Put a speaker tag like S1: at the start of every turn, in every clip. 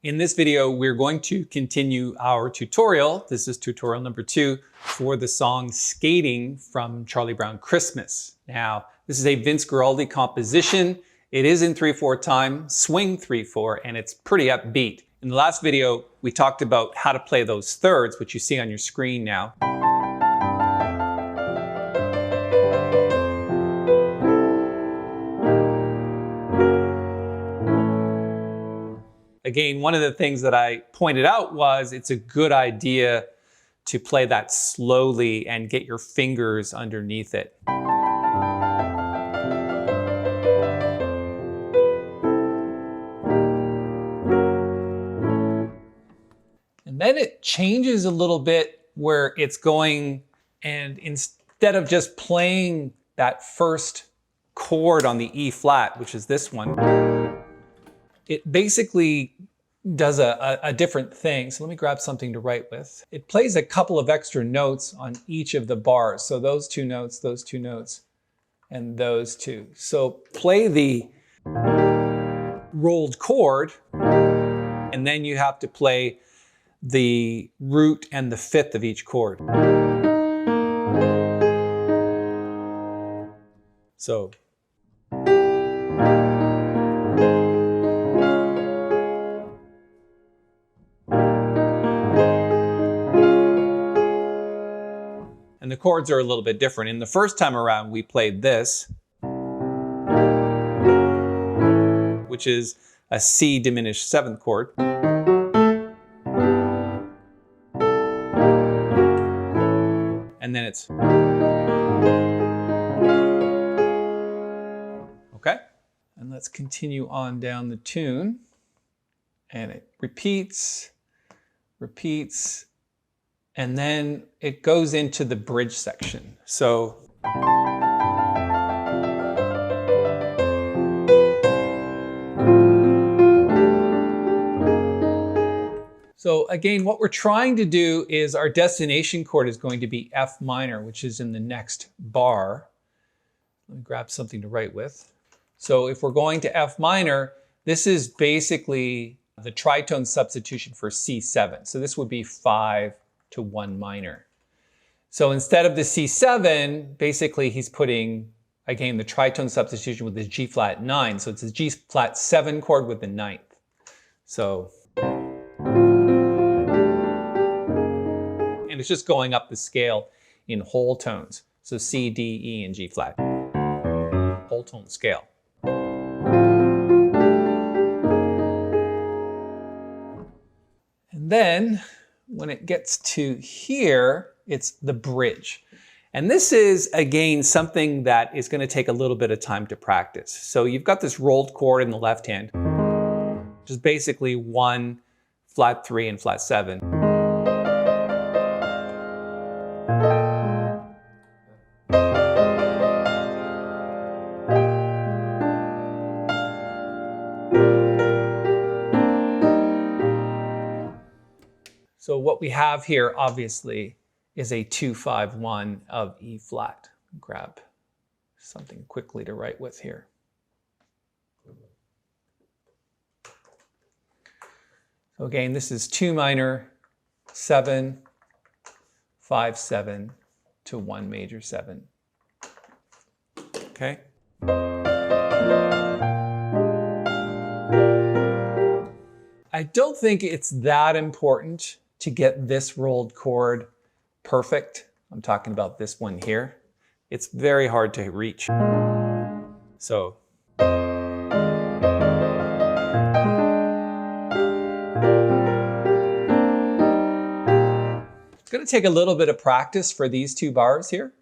S1: In this video, we're going to continue our tutorial. This is tutorial number 2 for the song Skating from Charlie Brown Christmas. Now, this is a Vince Guaraldi composition. It is in 3/4 time, swing 3/4, and it's pretty upbeat. In the last video, we talked about how to play those thirds, which you see on your screen now. Again, one of the things that I pointed out was it's a good idea to play that slowly and get your fingers underneath it. And then it changes a little bit where it's going, and instead of just playing that first chord on the E flat, which is this one, it basically does a different thing. So let me grab something to write with. It plays a couple of extra notes on each of the bars. So those two notes, and those two. So play the rolled chord, and then you have to play the root and the fifth of each chord. So. And the chords are a little bit different. In the first time around, we played this, which is a C diminished 7th chord. And then it's, okay? And let's continue on down the tune. And it repeats, and then it goes into the bridge section. So again, what we're trying to do is our destination chord is going to be F minor, which is in the next bar. Let me grab something to write with. So if we're going to F minor, this is basically the tritone substitution for C7. So this would be 5 to 1 minor. So instead of the C7, basically he's putting, again, the tritone substitution with the G flat 9. So it's a G flat 7 chord with the 9th. So, and it's just going up the scale in whole tones. So C, D, E, and G flat. Whole tone scale. And then when it gets to here, it's the bridge. And this is, again, something that is going to take a little bit of time to practice. So you've got this rolled chord in the left hand, which is basically 1, flat 3, and flat 7. So what we have here, obviously, is a 2-5-1 of E flat. Grab something quickly to write with here. So again, this is 2 minor, 7, 5, 7 to 1 major 7. Okay? I don't think it's that important to get this rolled chord perfect. I'm talking about this one here. It's very hard to reach. So. It's going to take a little bit of practice for these 2 bars here.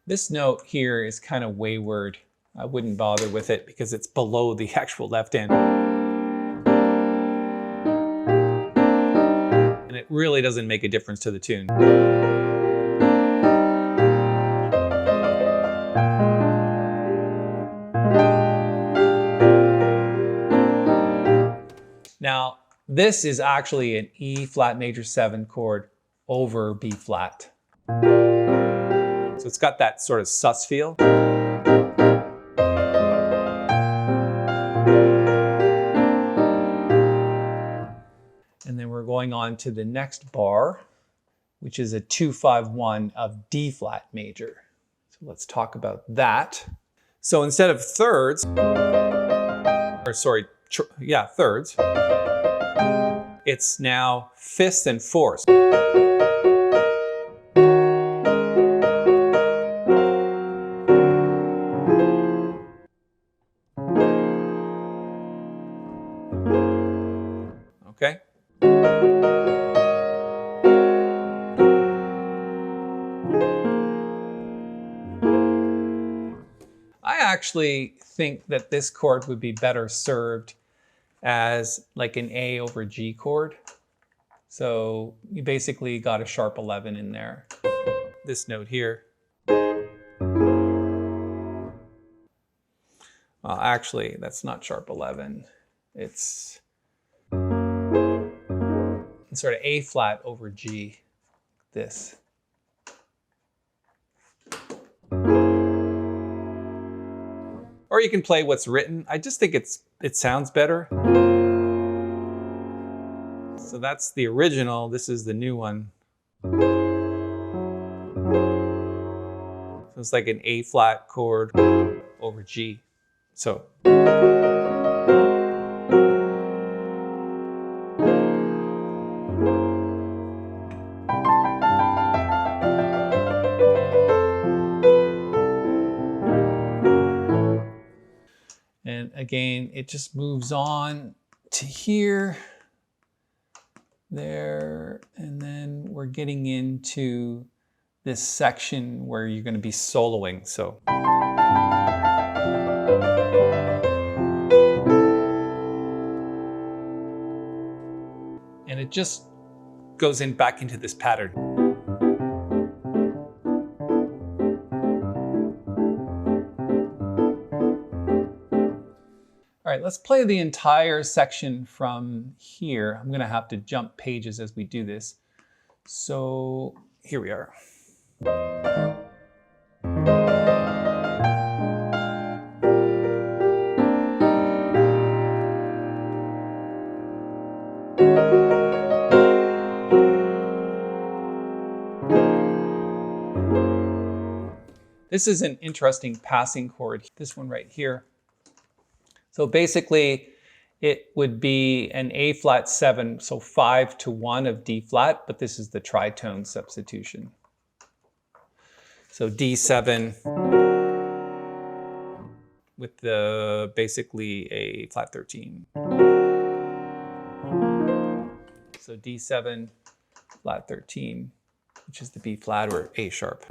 S1: This note here is kind of wayward. I wouldn't bother with it because it's below the actual left hand. And it really doesn't make a difference to the tune. Now, this is actually an E flat major 7 chord over B flat. So it's got that sort of sus feel. going on to the next bar, which is a 2-5-1 of D flat major. So let's talk about that. So instead of thirds, thirds, it's now fifths and fourths. Okay? I actually think that this chord would be better served as like an A over G chord. So you basically got a sharp 11 in there. This note here. Well, actually, that's not sharp 11. It's sort of A flat over G, this. Or you can play what's written. I just think it sounds better. So that's the original. This is the new one. So it's like an A flat chord over G. So. And again, it just moves on to here, there, and then we're getting into this section where you're going to be soloing. So. And it just goes in back into this pattern. All right, let's play the entire section from here. I'm going to have to jump pages as we do this. So here we are. This is an interesting passing chord, this one right here. So basically, it would be an A flat 7, so 5-1 of D flat, but this is the tritone substitution. So D7 with the basically a flat 13. So D7 flat 13, which is the B flat or A sharp.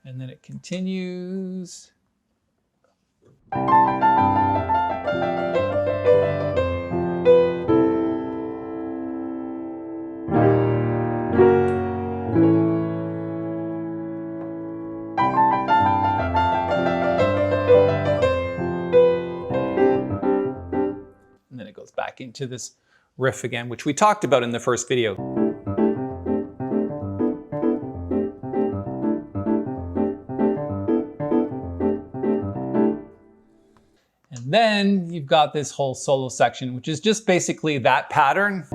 S1: And then it continues. And then it goes back into this riff again, which we talked about in the first video. And then you've got this whole solo section, which is just basically that pattern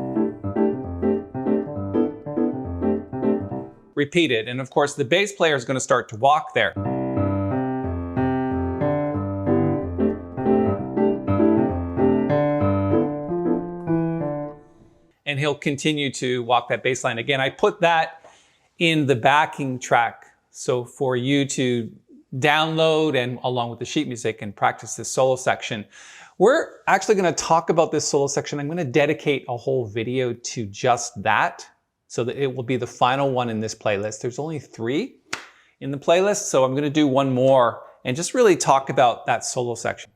S1: repeated. And of course, the bass player is going to start to walk there. And he'll continue to walk that bass line. Again, I put that in the backing track. So for you to download and along with the sheet music and practice this solo section. We're actually going to talk about this solo section. I'm going to dedicate a whole video to just that so that it will be the final one in this playlist. There's only 3 in the playlist, so I'm going to do one more and just really talk about that solo section.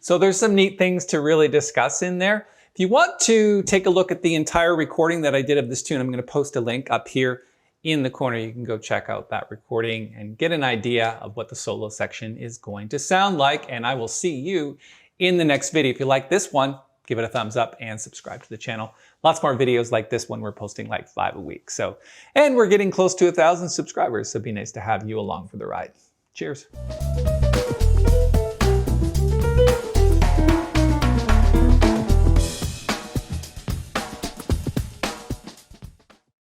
S1: So there's some neat things to really discuss in there. If you want to take a look at the entire recording that I did of this tune, I'm going to post a link up here in the corner. You can go check out that recording and get an idea of what the solo section is going to sound like. And I will see you in the next video. If you like this one, give it a thumbs up and subscribe to the channel. Lots more videos like this one. We're posting like 5 a week. And we're getting close to 1,000 subscribers. So it'd be nice to have you along for the ride. Cheers.